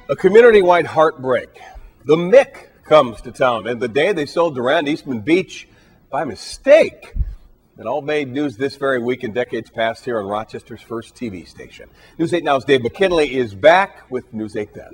A community-wide heartbreak. The Mick comes to town, and the day they sold Durand Eastman Beach by mistake. It all made news this very week and decades past here on Rochester's first TV station. News 8 Now's Dave McKinley is back with News 8 Then.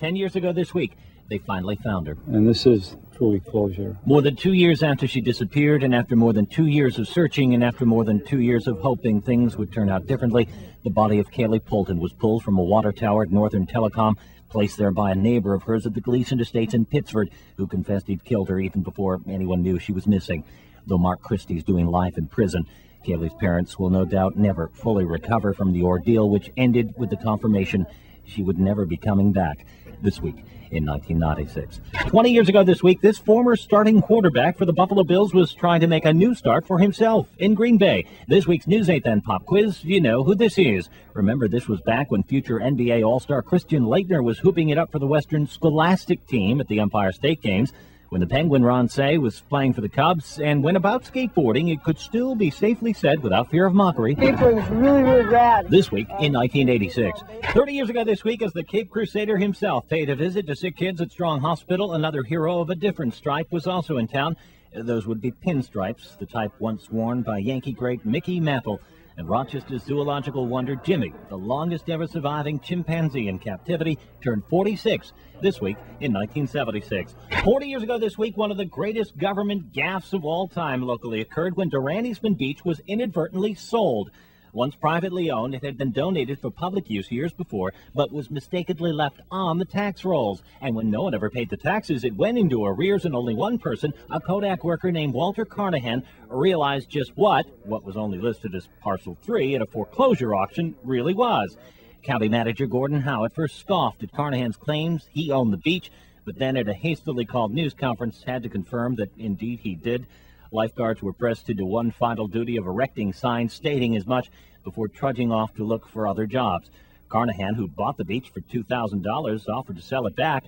10 years ago this week, they finally found her. And this is truly closure. More than 2 years after she disappeared, and after more than 2 years of searching, and after more than 2 years of hoping things would turn out differently, the body of Kaylee Polton was pulled from a water tower at Northern Telecom, placed there by a neighbor of hers at the Gleason Estates in Pittsford, who confessed he'd killed her even before anyone knew she was missing. Though Mark Christie's doing life in prison, Kaylee's parents will no doubt never fully recover from the ordeal, which ended with the confirmation she would never be coming back. This week in 1996. 20 years ago this week, this former starting quarterback for the Buffalo Bills was trying to make a new start for himself in Green Bay. This week's News 8 Then pop quiz, you know who this is. Remember, this was back when future NBA All-Star Christian Laettner was hooping it up for the Western Scholastic team at the Empire State Games. When the Penguin Ron Say was playing for the Cubs, and when about skateboarding, it could still be safely said without fear of mockery. Skateboarding was really, really rad. This week in 1986. 30 years ago this week, as the Cape Crusader himself paid a visit to sick kids at Strong Hospital, another hero of a different stripe was also in town. Those would be pinstripes, the type once worn by Yankee great Mickey Mantle. And Rochester's zoological wonder Jimmy, the longest ever surviving chimpanzee in captivity, turned 46 this week in 1976. 40 years ago this week, one of the greatest government gaffes of all time locally occurred when Durand Eastman Beach was inadvertently sold. Once privately owned, it had been donated for public use years before, but was mistakenly left on the tax rolls. And when no one ever paid the taxes, it went into arrears, and only one person, a Kodak worker named Walter Carnahan, realized just what was only listed as Parcel 3 at a foreclosure auction really was. County Manager Gordon Howe at first scoffed at Carnahan's claims he owned the beach, but then at a hastily called news conference had to confirm that indeed he did. Lifeguards were pressed to do one final duty of erecting signs stating as much before trudging off to look for other jobs. Carnahan, who bought the beach for $2,000, offered to sell it back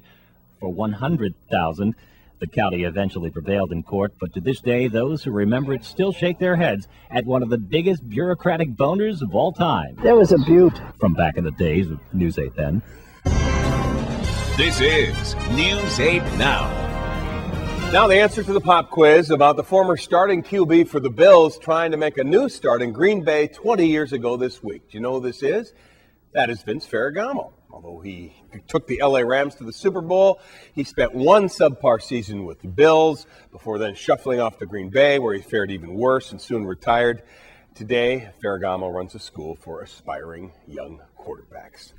for $100,000. The county eventually prevailed in court, but to this day, those who remember it still shake their heads at one of the biggest bureaucratic boners of all time. That was a beaut. From back in the days of News 8 Then. This is News 8 Now. Now the answer to the pop quiz about the former starting QB for the Bills trying to make a new start in Green Bay 20 years ago this week. Do you know who this is? That is Vince Ferragamo. Although he took the LA Rams to the Super Bowl, he spent one subpar season with the Bills before then shuffling off to Green Bay, where he fared even worse and soon retired. Today, Ferragamo runs a school for aspiring young quarterbacks.